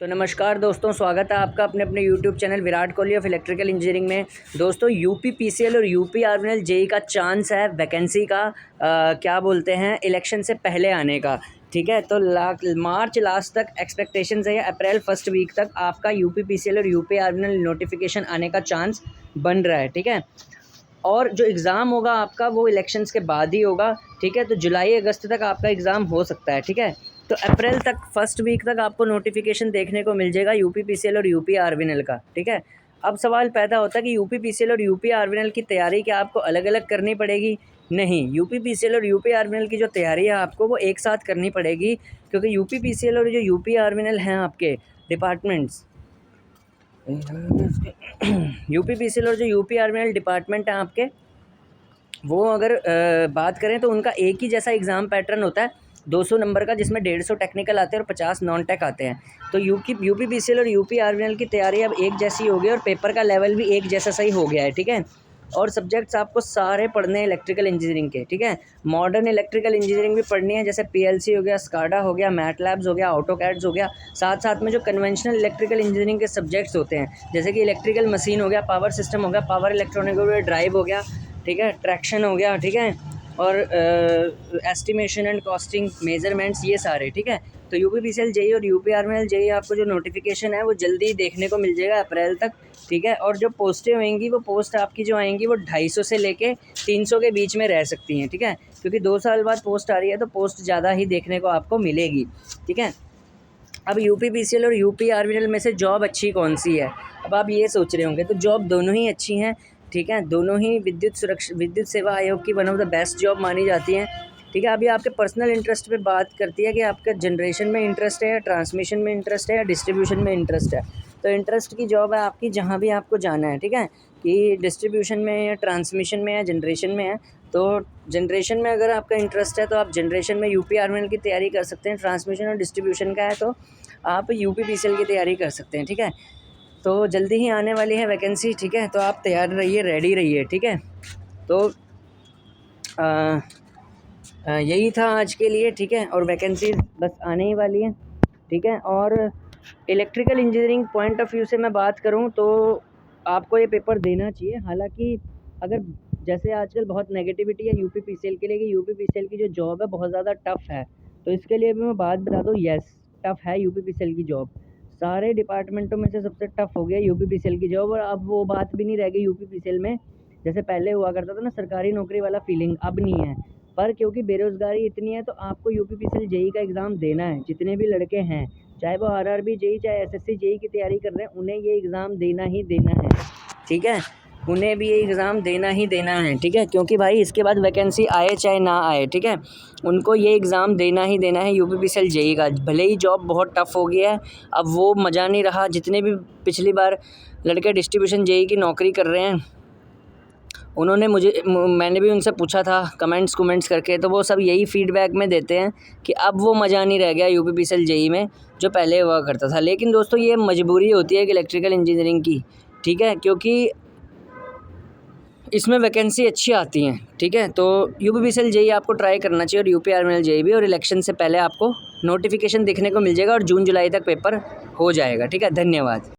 तो नमस्कार दोस्तों, स्वागत है आपका अपने अपने YouTube channel Virat Kohli of electrical engineering में। दोस्तों यूपी पीसीएल और यूपी आरवीएनएल जेई का चांस है वैकेंसी का क्या बोलते हैं इलेक्शन से पहले आने का। ठीक है, तो मार्च लास्ट तक एक्सपेक्टेशंस है या अप्रैल फर्स्ट वीक तक आपका यूपी पीसीएल और यूपी आरवीएनएल नोटिफिकेशन आने का चांस बन रहा है। ठीक है, और जो एग्ज़ाम होगा आपका वो इलेक्शंस के बाद ही होगा। ठीक है, तो जुलाई अगस्त तक आपका एग्ज़ाम हो सकता है। ठीक है, तो अप्रैल तक फर्स्ट वीक तक आपको नोटिफिकेशन देखने को मिल जाएगा यूपी पीसीएल और यूपी आरवीएनएल का। ठीक है, अब सवाल पैदा होता है कि यूपी पीसीएल और यूपी आरवीएनएल की तैयारी क्या आपको अलग अलग करनी पड़ेगी? नहीं, यूपी पीसीएल और यूपी आरवीएनएल की जो तैयारी है आपको वो एक साथ करनी पड़ेगी, क्योंकि यूपी पीसीएल और जो यूपी आरवीएनएल हैं आपके डिपार्टमेंट्स यूपी पीसीएल और जो यूपी आरवीएनएल डिपार्टमेंट हैं आपके, वो अगर बात करें तो उनका एक ही जैसा एग्ज़ाम पैटर्न होता है 200 नंबर का, जिसमें 150 टेक्निकल आते हैं और 50 नॉन टेक आते हैं। तो यूपी पीसीएल और यूपी आरवीएनएल की तैयारी अब एक जैसी हो गई और पेपर का लेवल भी एक जैसा सही हो गया है। ठीक है, और सब्जेक्ट्स आपको सारे पढ़ने हैं इलेक्ट्रिकल इंजीनियरिंग के। ठीक है, मॉडर्न इलेक्ट्रिकल इंजीनियरिंग भी पढ़नी है, जैसे पीएलसी हो गया, स्काडा हो गया, मैटलैब्स हो गया, ऑटोकैड्स हो गया। साथ साथ में जो कन्वेंशनल इलेक्ट्रिकल इंजीनियरिंग के सब्जेक्ट्स होते हैं, जैसे कि इलेक्ट्रिकल मशीन हो गया, पावर सिस्टम हो गया, पावर इलेक्ट्रॉनिक हो गया, ड्राइव हो गया, ठीक है, ट्रैक्शन हो गया, ठीक है, और एस्टिमेशन एंड कॉस्टिंग मेजरमेंट्स, ये सारे। ठीक है, तो यूपी पीसीएल जेई और यूपी आरवीएनएल जेई आपको जो नोटिफिकेशन है वो जल्दी देखने को मिल जाएगा अप्रैल तक। ठीक है, और जो पोस्टें होंगी वो पोस्ट आपकी जो आएंगी वो 250 से लेके 300 के बीच में रह सकती हैं। ठीक है, क्योंकि 2 साल बाद पोस्ट आ रही है तो पोस्ट ज़्यादा ही देखने को आपको मिलेगी। ठीक है, अब यूपी पीसीएल और यूपी आरवीएनएल में से जॉब अच्छी कौन सी है? अब आप ये सोच रहे होंगे, तो जॉब दोनों ही अच्छी हैं। ठीक है, दोनों ही विद्युत सेवा आयोग की one of the best job मानी जाती हैं। ठीक है, अभी आपके पर्सनल इंटरेस्ट पे बात करती है कि आपका जनरेशन में इंटरेस्ट है या ट्रांसमिशन में इंटरेस्ट है या डिस्ट्रीब्यूशन में इंटरेस्ट है। तो इंटरेस्ट की जॉब है आपकी जहाँ भी आपको जाना है। ठीक है, कि डिस्ट्रीब्यूशन में या ट्रांसमिशन में या जनरेशन में है। तो जनरेशन में अगर आपका इंटरेस्ट है तो आप जनरेशन में यूपी आरवीएनएल की तैयारी कर सकते हैं। ट्रांसमिशन और डिस्ट्रीब्यूशन का है तो आप यूपी पीसीएल की तैयारी कर सकते हैं। ठीक है, तो जल्दी ही आने वाली है वैकेंसी। ठीक है, तो आप तैयार रहिए, रेडी रहिए। ठीक है, तो यही था आज के लिए। ठीक है, और वैकेंसी बस आने ही वाली है। ठीक है, और electrical engineering point of view से मैं बात करूं तो आपको ये पेपर देना चाहिए। हालांकि अगर जैसे आजकल बहुत नेगेटिविटी है यूपी पीसीएल के लिए कि यूपी पीसीएल की जो जॉब है बहुत ज़्यादा टफ़ है, तो इसके लिए भी मैं बात बता दूँ, येस टफ़ है यूपी पीसीएल की जॉब। सारे डिपार्टमेंटों में से सबसे टफ़ हो गया यूपी पीसीएल की जॉब। और अब वो बात भी नहीं रह गई यूपी पीसीएल में जैसे पहले हुआ करता था ना, सरकारी नौकरी वाला फीलिंग अब नहीं है। पर क्योंकि बेरोज़गारी इतनी है तो आपको यूपी पीसीएल जेई का एग्ज़ाम देना है। जितने भी लड़के हैं, चाहे वो आरआरबी जेई चाहे एसएससी जेई की तैयारी कर रहे हैं, उन्हें ये एग्ज़ाम देना ही देना है। ठीक है, उन्हें भी ये एग्ज़ाम देना ही देना है। ठीक है, क्योंकि भाई इसके बाद वैकेंसी आए चाहे ना आए, ठीक है, उनको ये एग्ज़ाम देना ही देना है यूपी पीसीएल जेई का। भले ही जॉब बहुत टफ़ हो गया है, अब वो मज़ा नहीं रहा। जितने भी पिछली बार लड़के डिस्ट्रीब्यूशन जेई की नौकरी कर रहे हैं, मैंने भी उनसे पूछा था कमेंट्स करके, तो वो सब यही फीडबैक में देते हैं कि अब वो मज़ा नहीं रह गया यूपी पीसीएल जेई में जो पहले हुआ करता था। लेकिन दोस्तों ये मजबूरी होती है कि इलेक्ट्रिकल इंजीनियरिंग की। ठीक है, क्योंकि इसमें वैकेंसी अच्छी आती हैं। ठीक है, तो यूपी पीसीएल जेई आपको ट्राई करना चाहिए और यूपी आरवीएनएल जेई भी। और इलेक्शन से पहले आपको नोटिफिकेशन देखने को मिल जाएगा और जून जुलाई तक पेपर हो जाएगा। ठीक है, धन्यवाद।